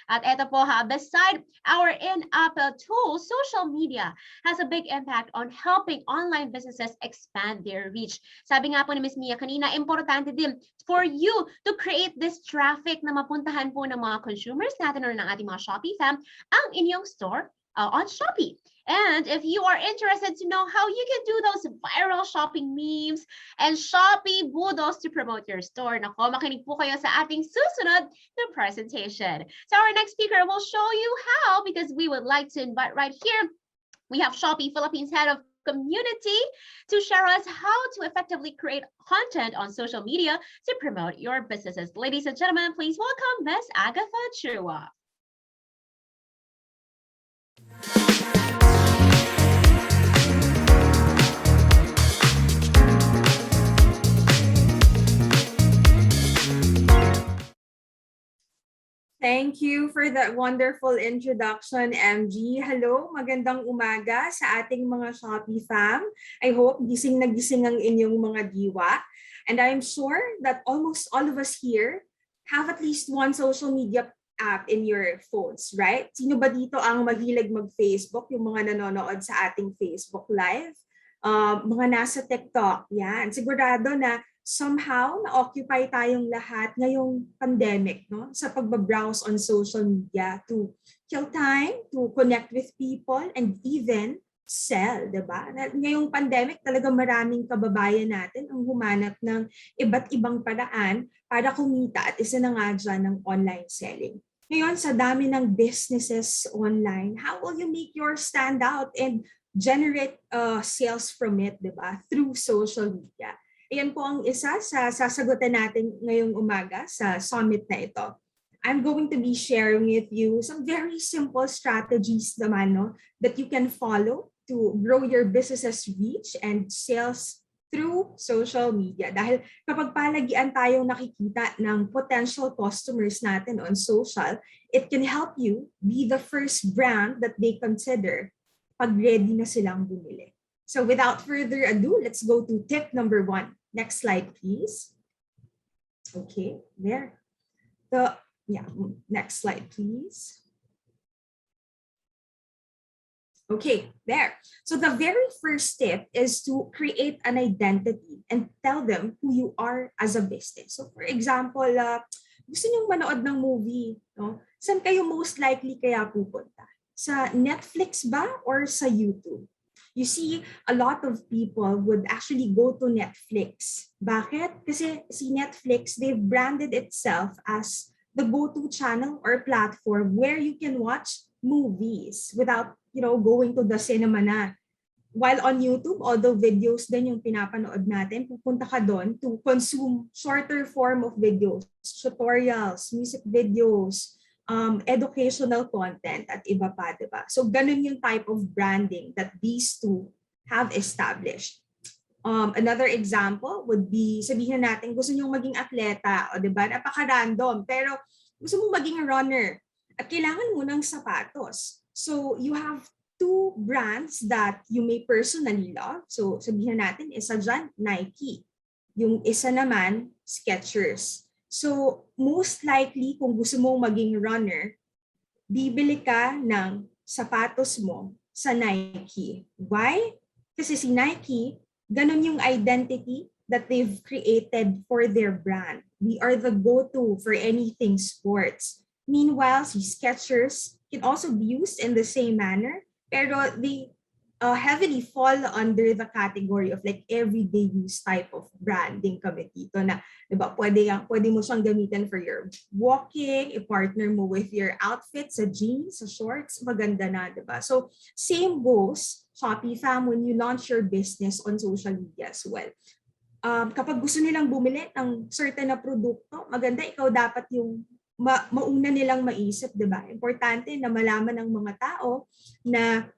At eto po ha, beside our in-app tools, social media has a big impact on helping online businesses expand their reach. Sabi nga po ni Ms. Mia kanina, importante din for you to create this traffic na mapuntahan po ng mga consumers natin or ng ating mga Shopee fam ang inyong store on Shopee. And if you are interested to know how you can do those viral shopping memes and Shopee Boodles to promote your store, nako, makinig po kayo sa ating susunod na presentation. So our next speaker will show you how, because we would like to invite right here, we have Shopee Philippines Head of Community to share us how to effectively create content on social media to promote your businesses. Ladies and gentlemen, please welcome Ms. Agatha Chua. Thank you for that wonderful introduction, MG. Hello, magandang umaga sa ating mga Shopee fam. I hope gising na gising ang inyong mga diwa. And I'm sure that almost all of us here have at least one social media app in your phones, right? Sino ba dito ang mahilig mag-Facebook, yung mga nanonood sa ating Facebook Live? Mga nasa TikTok, yan. Sigurado na somehow na-occupy tayong lahat ngayong pandemic, no? Sa pagbabrowse on social media to kill time, to connect with people, and even sell, diba? Ngayong pandemic, talaga maraming kababayan natin ang humanap ng iba't ibang paraan para kumita at isa na nga dyan ng online selling. Ngayon, sa dami ng businesses online, how will you make yours stand out and generate sales from it, diba? Through social media. Ayan po ang isa sa sasagutan natin ngayong umaga sa summit na ito. I'm going to be sharing with you some very simple strategies naman, no, that you can follow to grow your business's reach and sales through social media. Dahil kapag palagian tayong nakikita ng potential customers natin on social, it can help you be the first brand that they consider pag ready na silang bumili. So without further ado, let's go to tip number 1. Next slide, please. Okay, there. Next slide, please. Okay, there. So the very first step is to create an identity and tell them who you are as a business. So for example, gusto niyong manood ng movie, no? Saan kayo most likely kaya pupunta? Sa Netflix ba or sa YouTube? You see, a lot of people would actually go to Netflix. Bakit? Kasi si Netflix, they've branded itself as the go-to channel or platform where you can watch movies without, going to the cinema na. While on YouTube, although videos din yung pinapanood natin, pupunta ka doon to consume shorter form of videos, tutorials, music videos, educational content at iba pa, diba? So ganun yung type of branding that these two have established. Another example would be, sabihin natin, gusto nyo maging atleta, o diba? Napaka-random, pero gusto mong maging runner at kailangan mo ng sapatos. So you have two brands that you may personally love. So sabihin natin, isa dyan, Nike. Yung isa naman, Skechers. So, most likely, kung gusto mong maging runner, bibili ka ng sapatos mo sa Nike. Why? Kasi si Nike, ganun yung identity that they've created for their brand. We are the go-to for anything sports. Meanwhile, si Skechers can also be used in the same manner, pero they heavily fall under the category of like everyday use type of branding kami dito na, diba, pwede mo siyang gamitin for your walking, i-partner mo with your outfit sa jeans, sa shorts, maganda na, diba? So, same goes, Shopee fam, when you launch your business on social media as well. Kapag gusto nilang bumili ng certain na produkto, maganda ikaw dapat yung mauna nilang maisip, diba? Importante na malaman ng mga tao na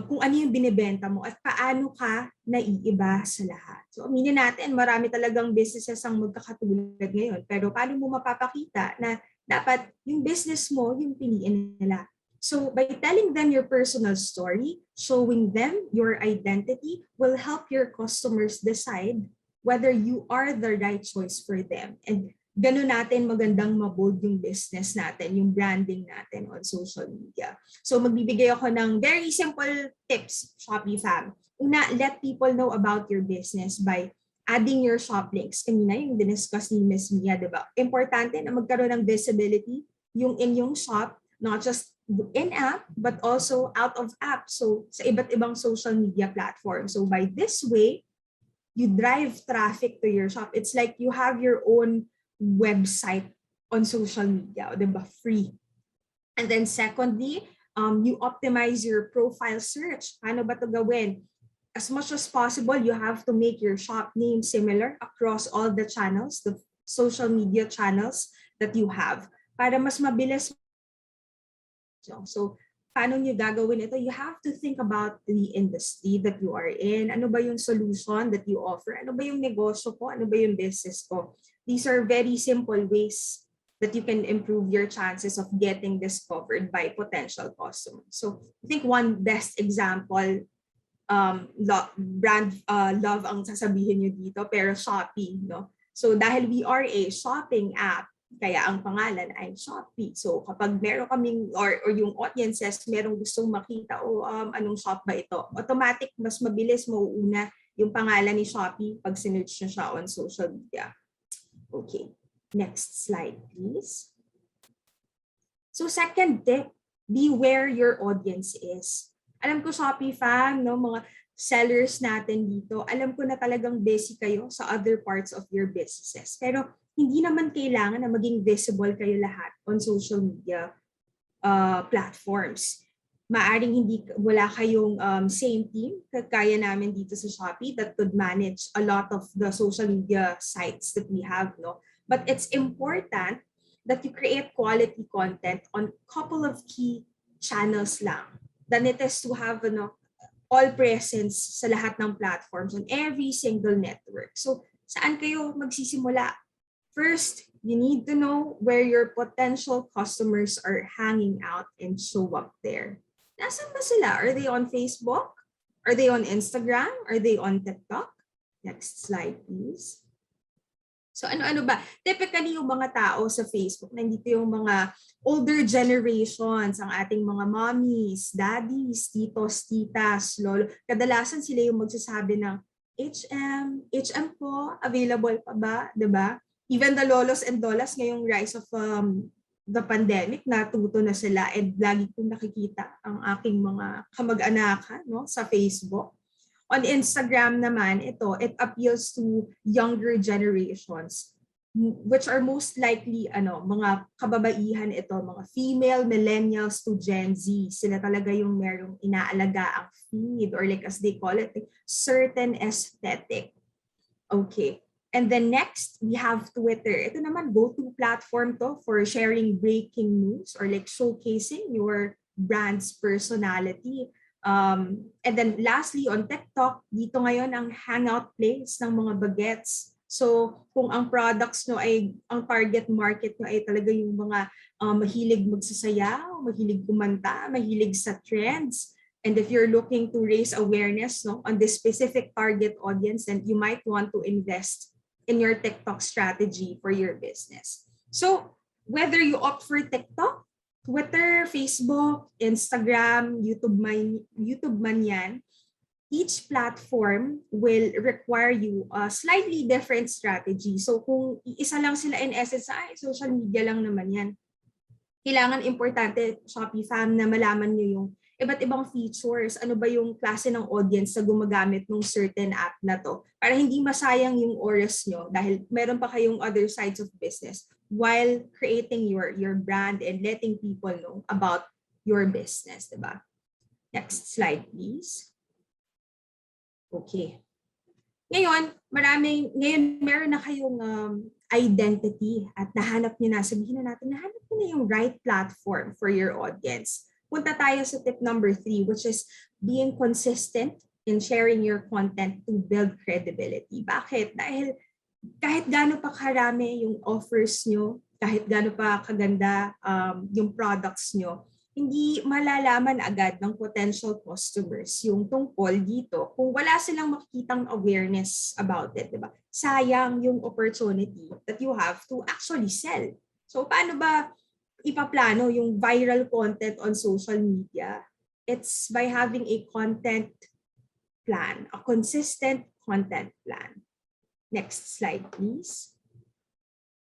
kung ano yung binibenta mo at paano ka naiiba sa lahat. So aminin natin, marami talagang businesses ang magkakatulad ngayon. Pero paano mo mapapakita na dapat yung business mo yung piliin nila? So by telling them your personal story, showing them your identity will help your customers decide whether you are the right choice for them. And ganun natin magandang mabold yung business natin, yung branding natin on social media. So magbibigay ako ng very simple tips, Shopee fam. Una, let people know about your business by adding your shop links. Kanina yung diniscuss ni Miss Mia, di ba? Importante na magkaroon ng visibility yung inyong shop, not just in-app, but also out of app. So sa iba't ibang social media platform. So by this way, you drive traffic to your shop. It's like you have your own website on social media, di ba? Free. And then secondly, you optimize your profile search. Paano ba ito gawin? As much as possible, you have to make your shop name similar across all the channels, the social media channels that you have, para mas mabilis. So, paano nyo gagawin ito? You have to think about the industry that you are in. Ano ba yung solution that you offer? Ano ba yung negosyo ko? Ano ba yung business ko? These are very simple ways that you can improve your chances of getting discovered by potential customers. So, I think one best example, brand love ang sasabihin nyo dito, pero Shopee, no? So dahil we are a shopping app, kaya ang pangalan ay Shopee. So kapag meron kaming, or yung audiences, merong gustong makita, anong shop ba ito? Automatic, mas mabilis mauuna yung pangalan ni Shopee pag sinearch nyo siya on social media. Okay, next slide please. So second tip, be where your audience is. Alam ko Shopee fan, no, mga sellers natin dito, alam ko na talagang busy kayo sa other parts of your businesses. Pero hindi naman kailangan na maging visible kayo lahat on social media platforms. Maaring wala kayong same team, kaya namin dito sa Shopee that could manage a lot of the social media sites that we have, no? But it's important that you create quality content on couple of key channels lang than it is to have all presence sa lahat ng platforms on every single network. So, saan kayo magsisimula? First, you need to know where your potential customers are hanging out and show up there. Nasaan ba sila? Are they on Facebook? Are they on Instagram? Are they on TikTok? Next slide, please. So ano-ano ba? Typically yung mga tao sa Facebook, nandito yung mga older generations, ang ating mga mommies, daddies, titos, titas, lolo. Kadalasan sila yung magsasabi ng HM po, available pa ba? Diba? Even the lolos and lolas ngayong rise of the pandemic, natuto na sila and lagi kong nakikita ang aking mga kamag-anakan, no, sa Facebook. On Instagram naman, it appeals to younger generations, which are most likely mga kababaihan ito, mga female millennials to Gen Z. Sila talaga yung merong inaalaga ang feed, or like as they call it, certain aesthetic. Okay. And then next, we have Twitter. Ito naman, go-to platform to for sharing breaking news or like showcasing your brand's personality. And then lastly, on TikTok, dito ngayon ang hangout place ng mga bagets. So kung ang products nyo ay, ang target market nyo ay talaga yung mga mahilig magsasayaw, mahilig kumanta, mahilig sa trends. And if you're looking to raise awareness on this specific target audience, then you might want to invest in your TikTok strategy for your business. So whether you opt for TikTok, Twitter, Facebook, Instagram, YouTube man yan, each platform will require you a slightly different strategy. So kung isa lang sila in essence, social media lang naman yan. Kailangan importante, Shopee fam, na malaman nyo yung iba't ibang features, ano ba yung klase ng audience na gumagamit ng certain app na to, para hindi masayang yung oras nyo dahil meron pa kayong other sides of business while creating your brand and letting people know about your business, diba? Next slide, please. Okay. Ngayon, meron na kayong identity at nahanap nyo na, sabihin na natin, nahanap nyo na yung right platform for your audience. Punta tayo sa tip number 3, which is being consistent in sharing your content to build credibility. Bakit? Dahil kahit gaano pa karami yung offers nyo, kahit gaano pa kaganda yung products nyo, hindi malalaman agad ng potential customers yung tungkol dito kung wala silang makikitang awareness about it, di ba? Sayang yung opportunity that you have to actually sell. So paano ba ipaplano yung viral content on social media? It's by having a content plan, a consistent content plan. Next slide, please.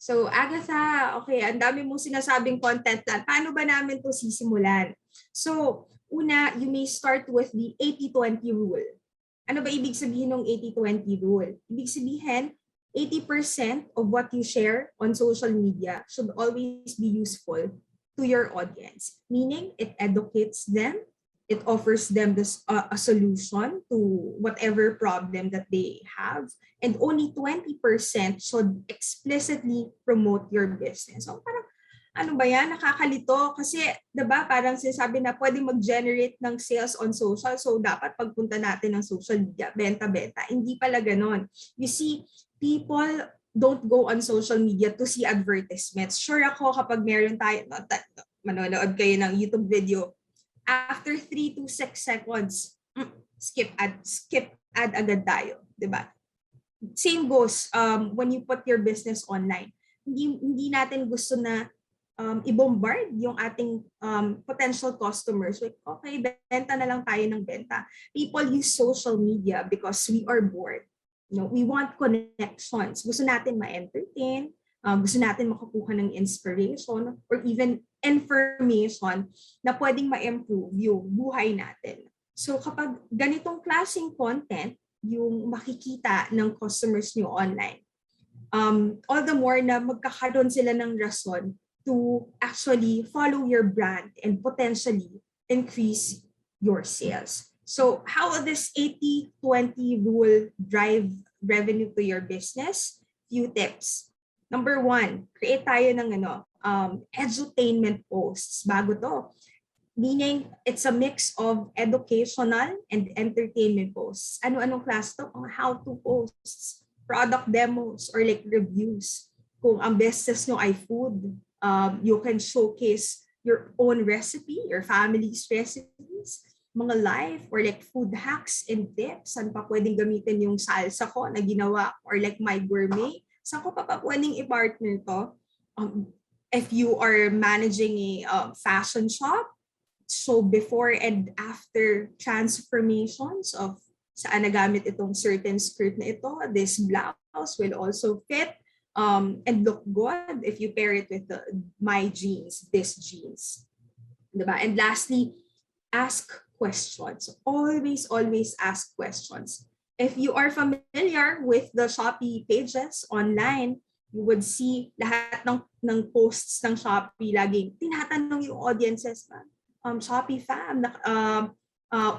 So, Agatha, okay, ang dami mong sinasabing content plan. Paano ba namin to sisimulan? So, una, you may start with the 80-20 rule. Ano ba ibig sabihin ng 80-20 rule? Ibig sabihin, 80% of what you share on social media should always be useful to your audience. Meaning, it educates them, it offers them a solution to whatever problem that they have, and only 20% should explicitly promote your business. So parang, ano ba yan? Nakakalito. Kasi, diba, parang sinasabi na pwede mag-generate ng sales on social. So, dapat pagpunta natin ng social media, benta-benta. Hindi pala ganon. You see, people don't go on social media to see advertisements. Sure ako kapag meron tayo, manonood kayo ng YouTube video, after 3 to 6 seconds, skip ad agad tayo, 'di ba? Same goes when you put your business online. Hindi natin gusto na i-bombard yung ating potential customers. Like, okay, benta na lang tayo ng benta. People use social media because we are bored. You know, we want connections. Gusto natin ma-entertain, gusto natin makakuha ng inspiration or even information na pwedeng ma-improve yung buhay natin. So kapag ganitong klaseng content yung makikita ng customers nyo online, all the more na magkakaroon sila ng rason to actually follow your brand and potentially increase your sales. So how will this 80-20 rule drive revenue to your business? Few tips. Number 1, create tayo ng edutainment posts. Bago to. Meaning, it's a mix of educational and entertainment posts. Ano-anong class to? Ang how-to posts, product demos, or like reviews. Kung ang business nyo ay food, you can showcase your own recipe, your family's recipes, mga life, or like food hacks and tips. Saan pa pwedeng gamitin yung salsa ko na ginawa, or like my gourmet. Saan ko pa pwedeng i-partner to? If you are managing a fashion shop, so before and after transformations of saan nagamit itong certain skirt na ito, this blouse will also fit and look good if you pair it with my jeans, this jeans. Diba? And lastly, ask questions. Always ask questions. If you are familiar with the Shopee pages online, you would see lahat ng posts ng Shopee laging tinatanong yung audiences na, Shopee fam,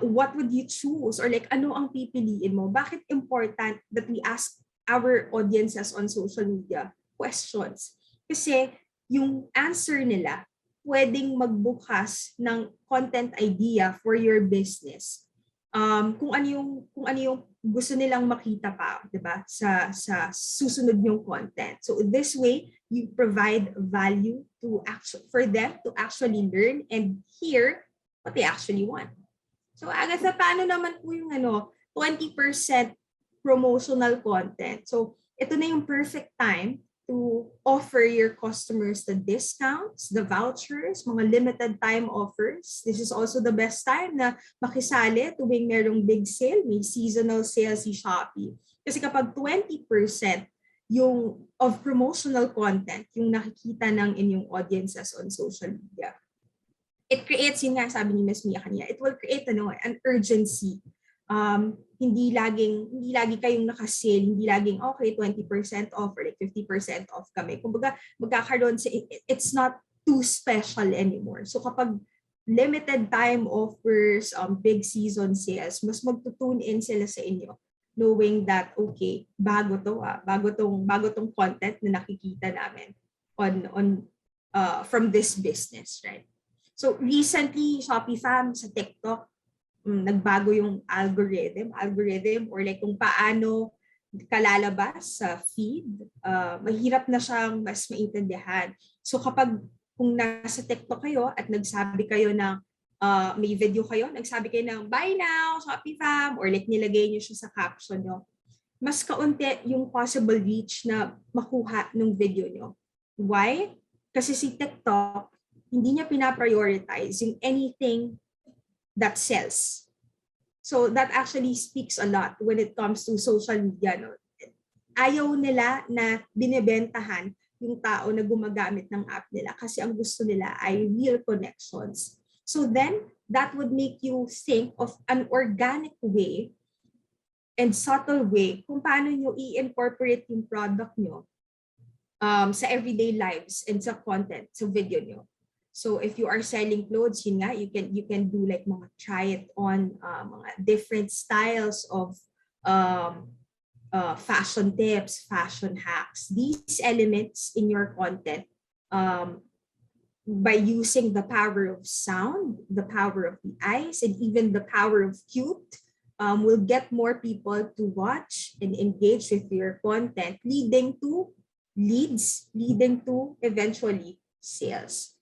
what would you choose? Or like, ano ang pipiliin mo? Bakit important that we ask our audiences on social media questions? Kasi yung answer nila pwedeng magbukas ng content idea for your business. Kung ano yung gusto nilang makita pa, 'di ba? Sa susunod yung content. So this way, you provide value for them to actually learn and hear what they actually want. So Agatha, paano naman po yung 20% promotional content? So ito na yung perfect time to offer your customers the discounts, the vouchers, mga limited time offers. This is also the best time na makisali tuwing merong big sale, may seasonal sale si Shopee. Kasi kapag 20% yung of promotional content, yung nakikita ng inyong audiences on social media, it creates, yun nga sabi ni Ms. Mia kanina, it will create an urgency. Hindi lagi kayong naka-sale, hindi laging okay 20% off or like 50% off kami. Kumbaga magkakaroon it's not too special anymore. So kapag limited time offers, big season sales, mas magtutune in sila sa inyo knowing that okay, bago tong content na nakikita namin on from this business, right? So recently, Shopee fam sa TikTok, nagbago yung algorithm or like kung paano kalalabas sa feed, mahirap na siyang mas maintindihan. So kapag kung nasa TikTok kayo at nagsabi kayo ng may video kayo, nagsabi kayo ng buy now, Shopee fam, or like nilagay niyo siya sa caption nyo, mas kaunti yung possible reach na makuha ng video nyo. Why? Kasi si TikTok, hindi niya pinaprioritize yung anything that sells. So that actually speaks a lot when it comes to social media. No? Ayaw nila na binibentahan yung tao na gumagamit ng app nila kasi ang gusto nila ay real connections. So then, that would make you think of an organic way and subtle way kung paano nyo i-incorporate yung product nyo sa everyday lives and sa content, sa video nyo. So if you are selling clothes, yun nga, you can do like mga try it on, mga different styles of fashion tips, fashion hacks. These elements in your content, by using the power of sound, the power of the eyes, and even the power of cute, will get more people to watch and engage with your content, leading to leads, leading to eventually sales.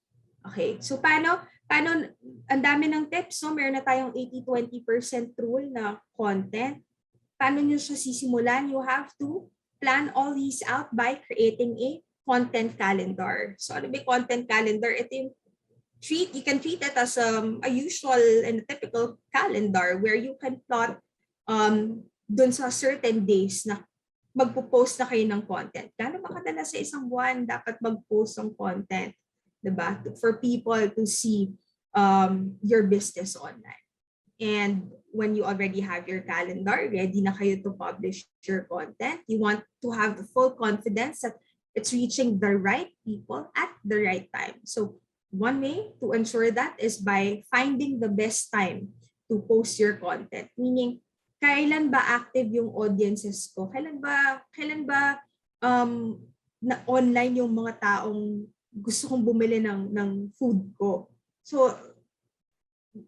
Okay, so paano, ang dami ng tips, so meron na tayong 80-20% rule na content. Paano nyo siya sisimulan? You have to plan all these out by creating a content calendar. So ano ba content calendar? Ito yung you can treat it as a usual and a typical calendar where you can plot dun sa certain days na magpo-post na kayo ng content. Gano'n ba kadalas sa isang buwan dapat mag-post ng content? Diba? For people to see your business online. And when you already have your calendar, ready na kayo to publish your content, you want to have the full confidence that it's reaching the right people at the right time. So one way to ensure that is by finding the best time to post your content. Meaning, kailan ba active yung audiences ko? Kailan ba na online yung mga taong gusto kong bumili ng food ko? So,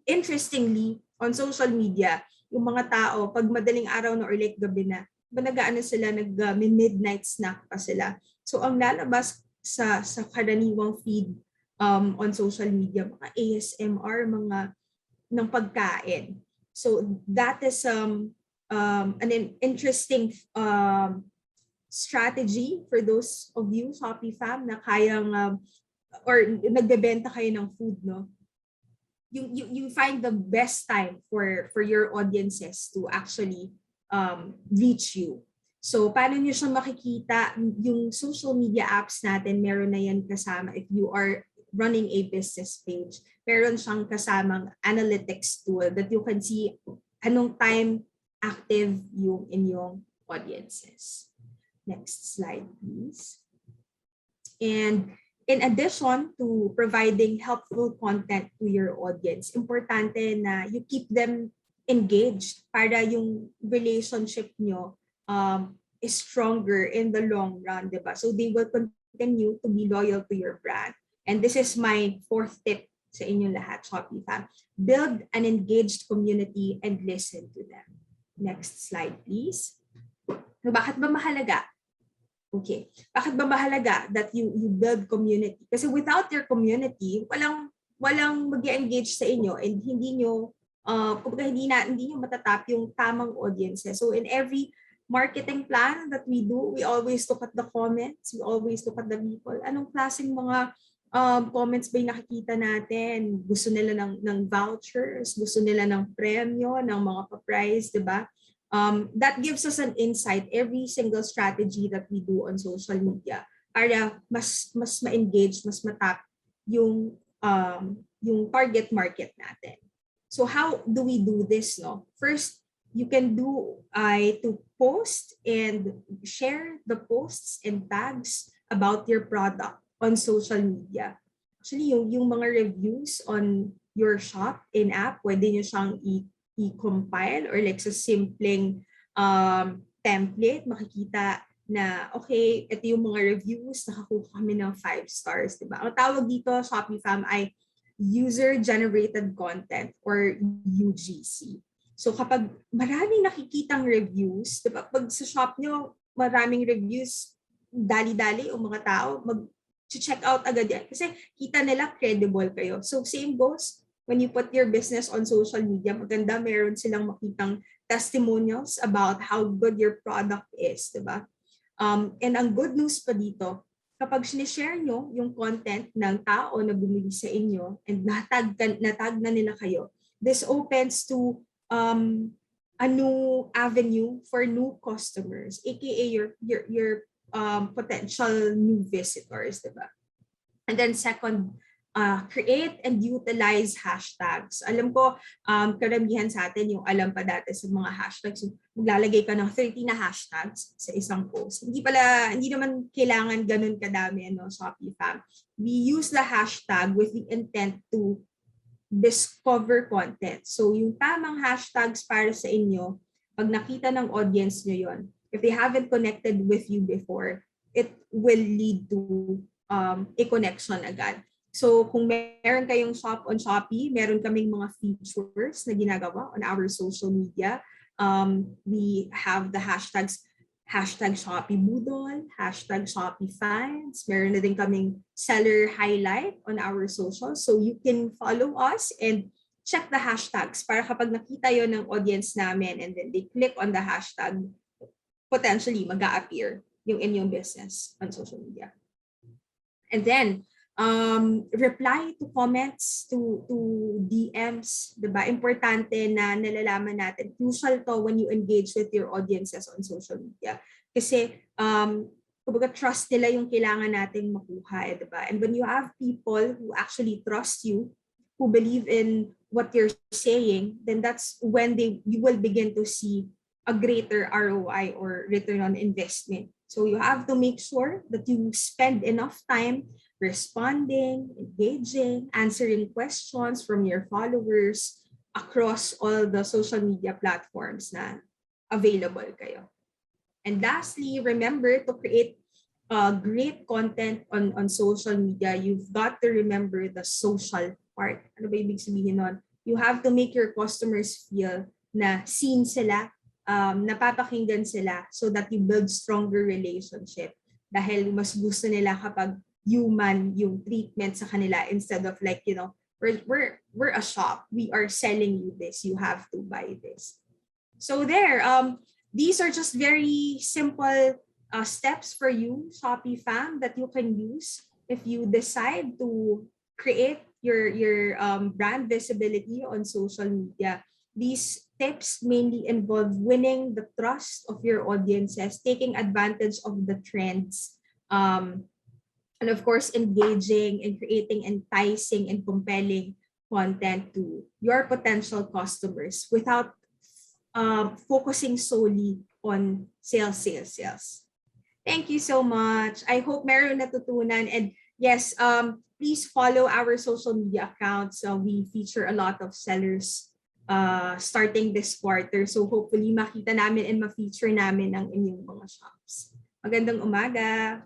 interestingly, on social media, yung mga tao, pag madaling araw na or late gabi na, nag-aano sila, nag-midnight snack pa sila. So, ang lalabas sa karaniwang feed on social media, mga ASMR, mga ng pagkain. So, that is an interesting strategy for those of you, Shopee fam, na kayang, or nagbebenta kayo ng food, no? You find the best time for your audiences to actually reach you. So, paano nyo siya makikita? Yung social media apps natin, meron na yan kasama. If you are running a business page, meron siyang kasamang analytics tool that you can see anong time active yung inyong audiences. Next slide, please. And in addition to providing helpful content to your audience, importante na you keep them engaged para yung relationship nyo is stronger in the long run, diba? So they will continue to be loyal to your brand. And this is my fourth tip sa inyong lahat, Shopee fam. Build an engaged community and listen to them. Next slide, please. So bakit ba mahalaga? Okay. Bakit ba mahalaga that you build community? Kasi without your community, walang mag-engage sa inyo and hindi nyo matatap yung tamang audiences. So in every marketing plan that we do, we always look at the comments, we always look at the people. Anong klaseng mga comments ba yung nakikita natin? Gusto nila ng vouchers, gusto nila ng premyo, ng mga pa-prize, diba? That gives us an insight every single strategy that we do on social media para mas ma-engage, mas matap yung target market natin. So how do we do this, no? First, you can do to post and share the posts and tags about your product on social media. Actually, yung mga reviews on your shop in-app, pwede nyo siyang i-compile or like sa simpleng template, makikita na, okay, ito yung mga reviews, nakakuha kami ng 5 stars, diba? Ang tawag dito, Shopee fam, ay user-generated content or UGC. So kapag maraming nakikitang reviews, diba, pag sa shop nyo, maraming reviews, dali-dali o mga tao, check out agad yan. Kasi kita nila credible kayo. So same goes when you put your business on social media, maganda meron silang makitang testimonials about how good your product is, diba? And ang good news pa dito, kapag sinishare nyo yung content ng tao na bumili sa inyo and natag na nila kayo, this opens to a new avenue for new customers, aka your potential new visitors, diba? And then second, create and utilize hashtags. Alam ko, karamihan sa atin yung alam pa dati sa mga hashtags. So, maglalagay ka ng 30 na hashtags sa isang post. Hindi naman kailangan ganun kadami, Shopee fam. We use the hashtag with the intent to discover content. So, yung tamang hashtags para sa inyo, pag nakita ng audience nyo yon, if they haven't connected with you before, it will lead to a connection agad. So kung meron kayong shop on Shopee, meron kaming mga features na ginagawa on our social media. We have the hashtags, hashtag Shopee Budol, hashtag Shopee Finds. Meron na din kaming seller highlight on our social. So you can follow us and check the hashtags para kapag nakita yon ng audience namin and then they click on the hashtag, potentially mag-a-appear yung inyong business on social media. And then, reply to comments, to DMs, diba? Importante na nalalaman natin. Crucial to when you engage with your audiences on social media. Kasi, kumbaga trust nila yung kailangan nating makuha, diba? And when you have people who actually trust you, who believe in what you're saying, then that's when you will begin to see a greater ROI or return on investment. So you have to make sure that you spend enough time responding, engaging, answering questions from your followers across all the social media platforms na available kayo. And lastly, remember to create great content on social media. You've got to remember the social part. Ano ba ibig sabihin nun? You have to make your customers feel na seen sila, napapakinggan sila so that you build stronger relationship dahil mas gusto nila kapag human yung treatment sa kanila instead of like, we're a shop, we are selling you this, you have to buy this. So there, these are just very simple steps for you, Shopee fam, that you can use if you decide to create your brand visibility on social media. These tips mainly involve winning the trust of your audiences, taking advantage of the trends, and of course, engaging and creating enticing and compelling content to your potential customers without focusing solely on sales. Thank you so much. I hope meron natutunan. And yes, please follow our social media accounts. We feature a lot of sellers starting this quarter. So hopefully makita namin and ma-feature namin ang inyong mga shops. Magandang umaga!